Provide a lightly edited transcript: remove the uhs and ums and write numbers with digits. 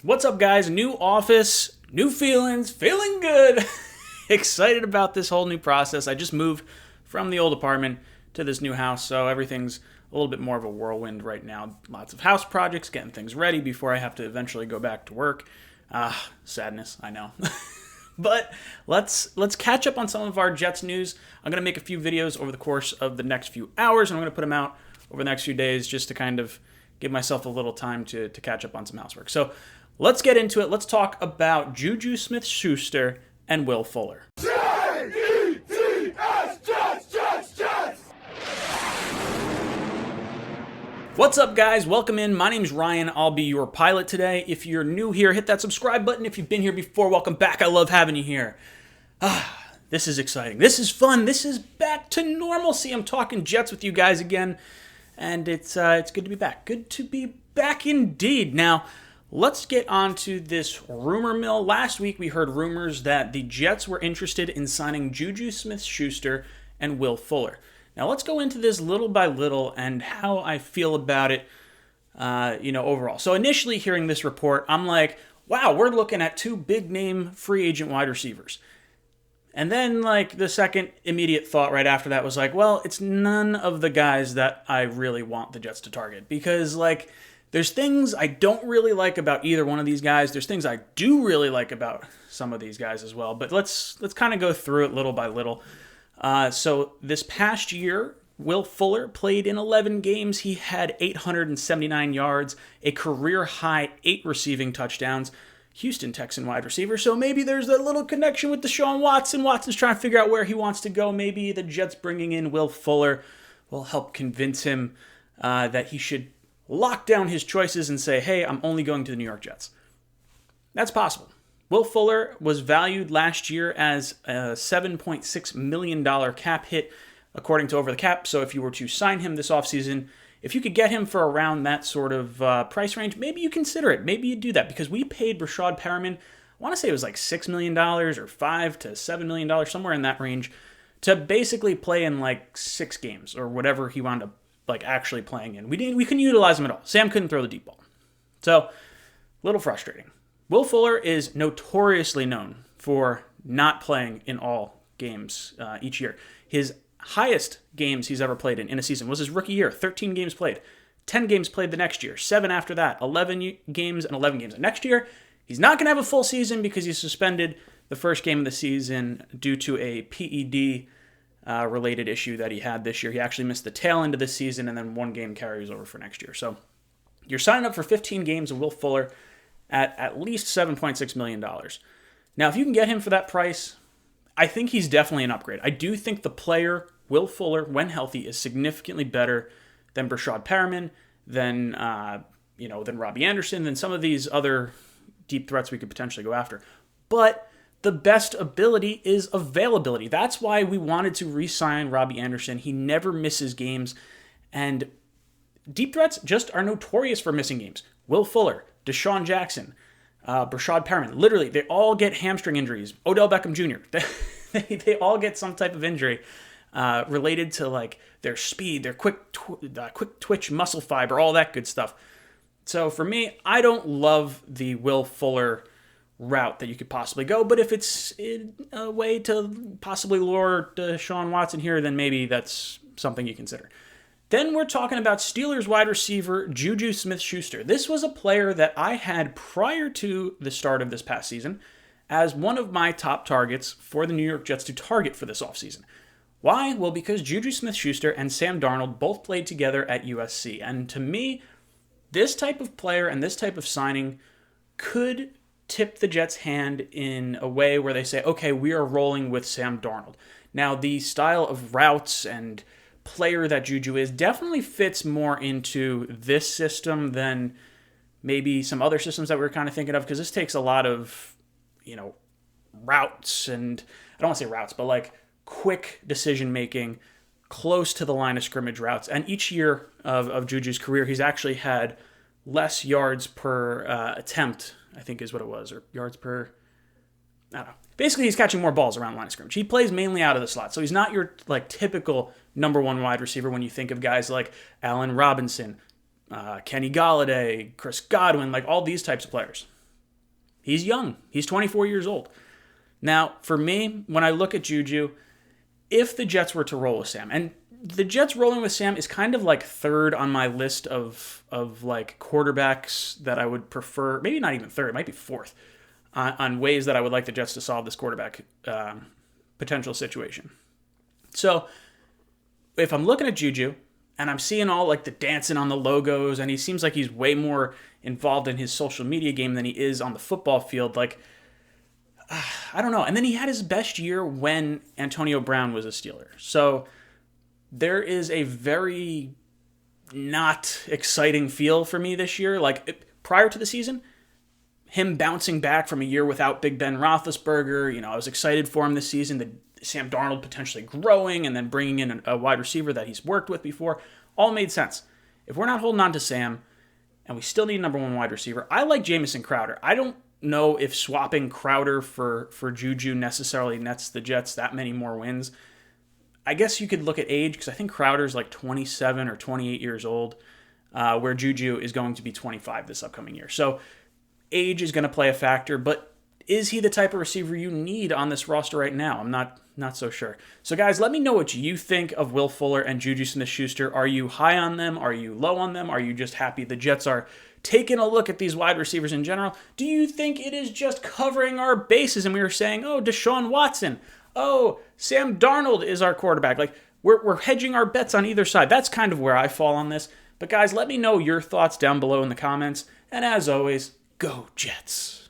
What's up, guys? New office, new feelings, feeling good. Excited about this whole new process. I just moved from the old apartment to this new house, so everything's a little bit more of a whirlwind right now. Lots of house projects, getting things ready before I have to eventually go back to work. Sadness, I know. But let's catch up on some of our Jets news. I'm going to make a few videos over the course of the next few hours, and I'm going to put them out over the next few days just to kind of give myself a little time to catch up on some housework. So let's get into it. Let's talk about Juju Smith-Schuster and Will Fuller. What's up, guys? Welcome in. My name's Ryan. I'll be your pilot today. If you're new here, hit that subscribe button. If you've been here before, welcome back. I love having you here. This is exciting. This is fun. This is back to normalcy. I'm talking Jets with you guys again, and it's good to be back. Good to be back indeed. Now, let's get on to this rumor mill. Last week, we heard rumors that the Jets were interested in signing Juju Smith-Schuster and Will Fuller. Now, let's go into this little by little and how I feel about it, overall. So initially hearing this report, I'm like, wow, we're looking at two big-name free agent wide receivers. And then, the second immediate thought right after that was like, well, it's none of the guys that I really want the Jets to target. Because, there's things I don't really like about either one of these guys. There's things I do really like about some of these guys as well. But let's kind of go through it little by little. So this past year, Will Fuller played in 11 games. He had 879 yards, a career-high 8 receiving touchdowns. Houston Texan wide receiver, so maybe there's that little connection with Deshaun Watson. Watson's trying to figure out where he wants to go. Maybe the Jets bringing in Will Fuller will help convince him that he should lock down his choices and say, hey, I'm only going to the New York Jets. That's possible. Will Fuller was valued last year as a $7.6 million cap hit, according to Over the Cap. So if you were to sign him this offseason, if you could get him for around that sort of price range, maybe you consider it. Maybe you do that, because we paid Brashad Perriman, I want to say it was like $6 million or $5 to $7 million, somewhere in that range, to basically play in 6 games or whatever he wound up actually playing in. We couldn't utilize him at all. Sam couldn't throw the deep ball. So, a little frustrating. Will Fuller is notoriously known for not playing in all games each year. His highest games he's ever played in a season was his rookie year, 13 games played. 10 games played the next year, 7 after that, 11 games and 11 games. And next year, he's not going to have a full season because he's suspended the first game of the season due to a PED related issue that he had this year. He actually missed the tail end of the season, and then 1 game carries over for next year. So you're signing up for 15 games of Will Fuller at least $7.6 million. Now, if you can get him for that price, I think he's definitely an upgrade. I do think the player, Will Fuller, when healthy, is significantly better than Brashad Perriman, than Robbie Anderson, than some of these other deep threats we could potentially go after. But the best ability is availability. That's why we wanted to re-sign Robbie Anderson. He never misses games, and deep threats just are notorious for missing games. Will Fuller, Deshaun Jackson, Brashad Perriman, literally, they all get hamstring injuries. Odell Beckham Jr., they all get some type of injury related to their speed, their quick twitch muscle fiber, all that good stuff. So for me, I don't love the Will Fuller route that you could possibly go, but if it's a way to possibly lure Deshaun Watson here, then maybe that's something you consider. Then we're talking about Steelers wide receiver Juju Smith-Schuster. This was a player that I had prior to the start of this past season as one of my top targets for the New York Jets to target for this offseason. Why? Well, because Juju Smith-Schuster and Sam Darnold both played together at USC. And to me, this type of player and this type of signing could tip the Jets' hand in a way where they say, okay, we are rolling with Sam Darnold. Now, the style of routes and player that Juju is definitely fits more into this system than maybe some other systems that we were kind of thinking of, because this takes a lot of, routes, and I don't want to say routes, but quick decision making, close to the line of scrimmage routes. And each year of Juju's career, he's actually had less yards per attempt, I think is what it was, or yards per, I don't know. Basically, he's catching more balls around the line of scrimmage. He plays mainly out of the slot, so he's not your typical number one wide receiver when you think of guys like Allen Robinson, Kenny Golladay, Chris Godwin, all these types of players. He's young. He's 24 years old. Now, for me, when I look at Juju, if the Jets were to roll with Sam, and the Jets rolling with Sam is kind of like third on my list of like quarterbacks that I would prefer, maybe not even third, it might be fourth, on ways that I would like the Jets to solve this quarterback potential situation. So if I'm looking at Juju and I'm seeing all like the dancing on the logos, and he seems like he's way more involved in his social media game than he is on the football field, like, I don't know. And then he had his best year when Antonio Brown was a Steeler. So there is a very not exciting feel for me this year. Like, prior to the season, him bouncing back from a year without Big Ben Roethlisberger, I was excited for him this season. Sam Darnold potentially growing and then bringing in a wide receiver that he's worked with before, all made sense. If we're not holding on to Sam and we still need number one wide receiver, I like Jamison Crowder. I don't know if swapping Crowder for Juju necessarily nets the Jets that many more wins. I guess you could look at age, because I think Crowder's like 27 or 28 years old, where Juju is going to be 25 this upcoming year. So age is going to play a factor, but is he the type of receiver you need on this roster right now? I'm not so sure. So guys, let me know what you think of Will Fuller and Juju Smith-Schuster. Are you high on them? Are you low on them? Are you just happy the Jets are taking a look at these wide receivers in general? Do you think it is just covering our bases and we were saying, oh, Deshaun Watson, oh, Sam Darnold is our quarterback? Like, we're hedging our bets on either side. That's kind of where I fall on this. But guys, let me know your thoughts down below in the comments. And as always, go Jets.